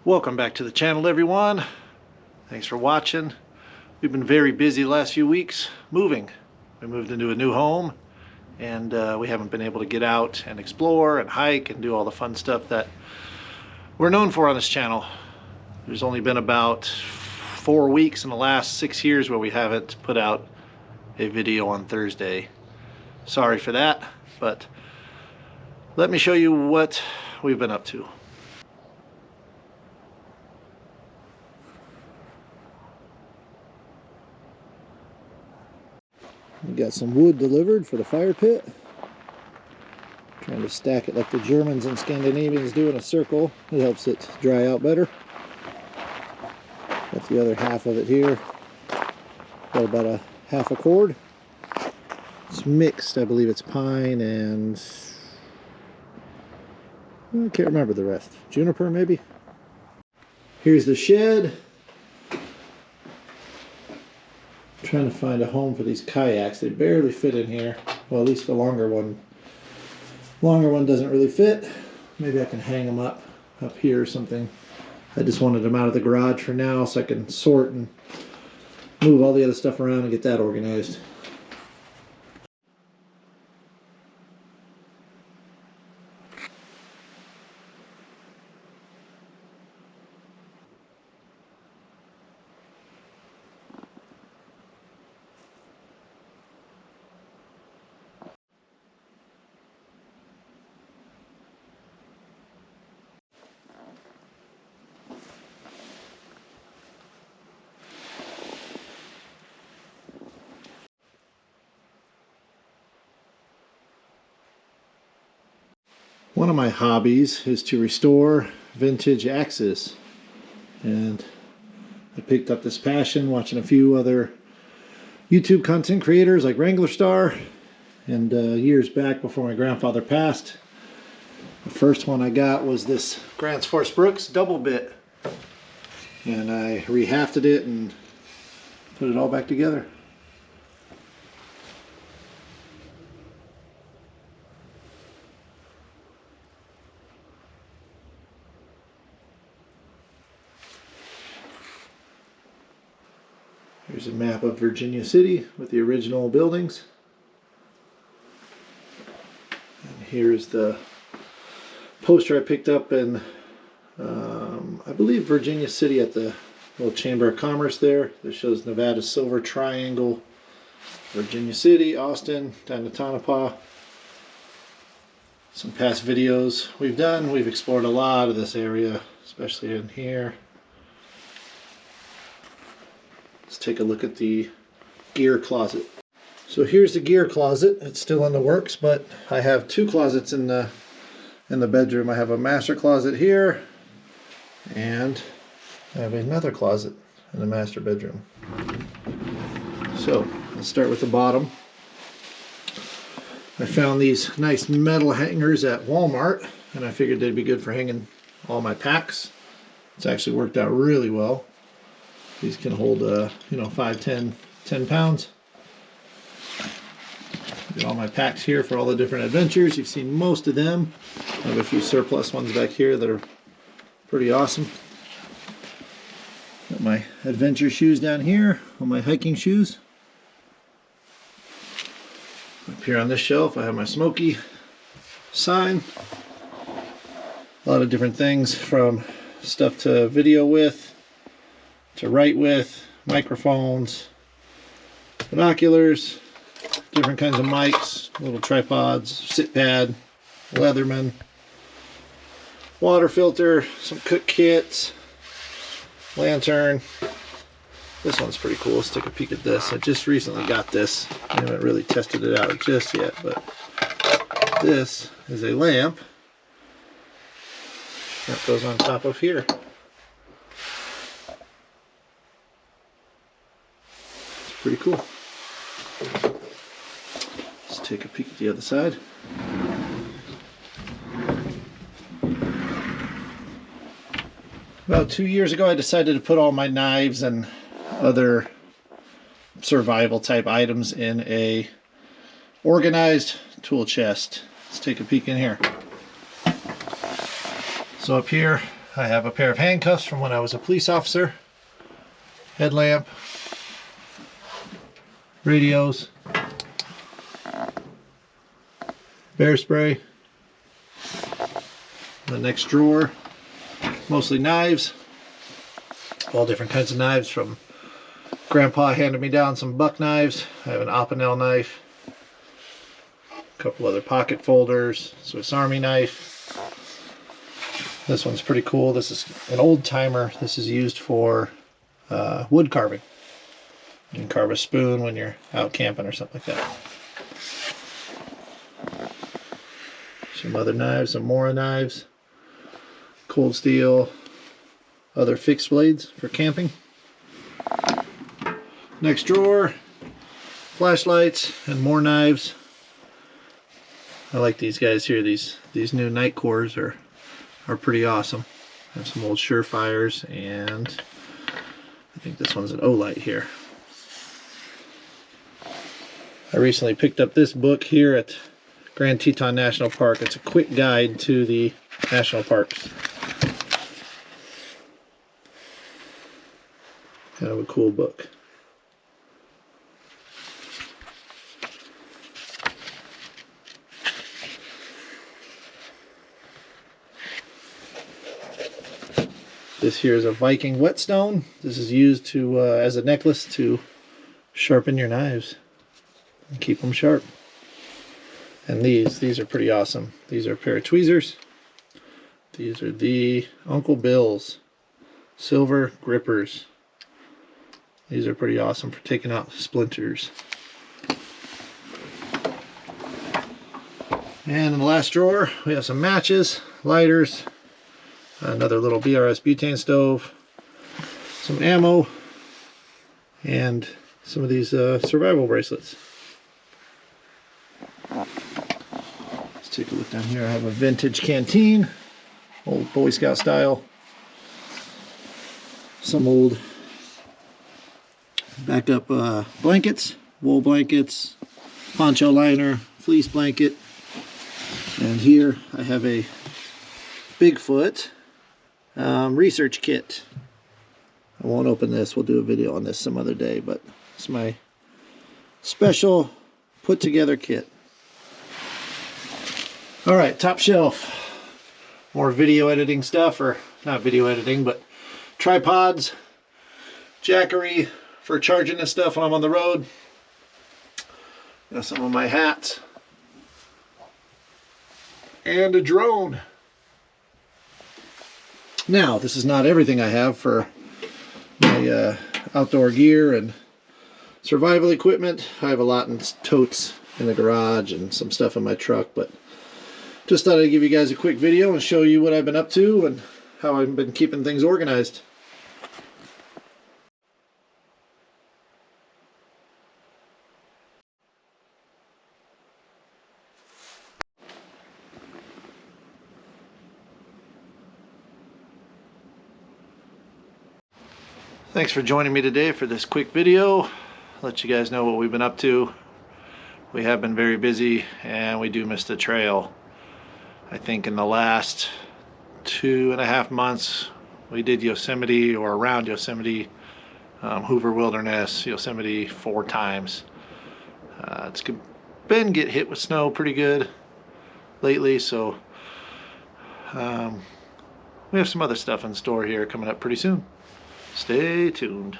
Welcome back to the channel, everyone. Thanks for watching. We've been very busy the last few weeks moving. We moved into a new home and we haven't been able to get out and explore and hike and do all the fun stuff that we're known for on this channel. There's only been about 4 weeks in the last 6 years where we haven't put out a video on Thursday. Sorry for that, but let me show you what we've been up to. We got some wood delivered for the fire pit. Trying to stack it like the Germans and Scandinavians do in a circle. It helps it dry out better. Got the other half of it here. Got about a half a cord. It's mixed. I believe it's pine and I can't remember the rest. Juniper maybe? Here's the shed. Trying to find a home for these kayaks. They barely fit in here. Well, at least the longer one. Longer one doesn't really fit. Maybe I can hang them up here or something. I just wanted them out of the garage for now so I can sort and move all the other stuff around and get that organized. One of my hobbies is to restore vintage axes, and I picked up this passion watching a few other YouTube content creators like Wrangler Star, and years back before my grandfather passed, the first one I got was this Grants Force Brooks double bit, and I rehafted it and put it all back together. Here's a map of Virginia City with the original buildings. And here's the poster I picked up in, I believe, Virginia City at the little Chamber of Commerce there. That shows Nevada's Silver Triangle, Virginia City, Austin, down to Tonopah. Some past videos we've explored a lot of this area, especially in here. Let's take a look at the gear closet. So here's the gear closet. It's still in the works, but I have two closets in the bedroom. I have a master closet here, and I have another closet in the master bedroom. So let's start with the bottom. I found these nice metal hangers at Walmart, and I figured they'd be good for hanging all my packs. It's actually worked out really well. These can hold, 5, 10 pounds. Got all my packs here for all the different adventures. You've seen most of them. I have a few surplus ones back here that are pretty awesome. Got my adventure shoes down here, all my hiking shoes. Up here on this shelf I have my Smoky sign. A lot of different things, from stuff to video with, to write with, microphones, binoculars, different kinds of mics, little tripods, sit pad, Leatherman, water filter, some cook kits, lantern. This one's pretty cool. Let's take a peek at this. I just recently got this. I haven't really tested it out just yet, but this is a lamp that goes on top of here. Pretty cool. Let's take a peek at the other side. About 2 years ago I decided to put all my knives and other survival type items in a organized tool chest. Let's take a peek in here. So up here I have a pair of handcuffs from when I was a police officer, headlamp, radios, bear spray. The next drawer, mostly knives, all different kinds of knives. From Grandpa handed me down some buck knives. I have an Opinel knife, a couple other pocket folders, Swiss Army knife. This one's pretty cool. This is an old timer. This is used for wood carving. You can carve a spoon when you're out camping or something like that. Some other knives, some Mora knives, cold steel, other fixed blades for camping. Next drawer, flashlights and more knives. I like these guys here. These new night cores are pretty awesome. I have some old Surefires, and I think this one's an Olight here. I recently picked up this book here at Grand Teton National Park. It's a quick guide to the national parks. Kind of a cool book. This here is a Viking whetstone. This is used to as a necklace to sharpen your knives and keep them sharp. And these are pretty awesome. These are a pair of tweezers. These are the Uncle Bill's silver grippers. These are pretty awesome for taking out splinters. And in the last drawer, we have some matches, lighters, another little BRS butane stove, some ammo, and some of these survival bracelets. Let's take a look down here. I have a vintage canteen, old Boy Scout style. Some old backup blankets, wool blankets, poncho liner, fleece blanket. And here I have a Bigfoot research kit. I won't open this. We'll do a video on this some other day, but it's my special put together kit. All right, top shelf. More video editing stuff, or not video editing, but tripods, jackery for charging this stuff when I'm on the road. Got some of my hats and a drone. Now, this is not everything I have for my outdoor gear and survival equipment. I have a lot in totes in the garage and some stuff in my truck, but just thought I'd give you guys a quick video and show you what I've been up to and how I've been keeping things organized. Thanks for joining me today for this quick video. Let you guys know what we've been up to. We have been very busy and we do miss the trail. I think in the last 2.5 months we did Yosemite, or around Yosemite, Hoover Wilderness, Yosemite 4 times. It's been get hit with snow pretty good lately, so we have some other stuff in store here coming up pretty soon. Stay tuned.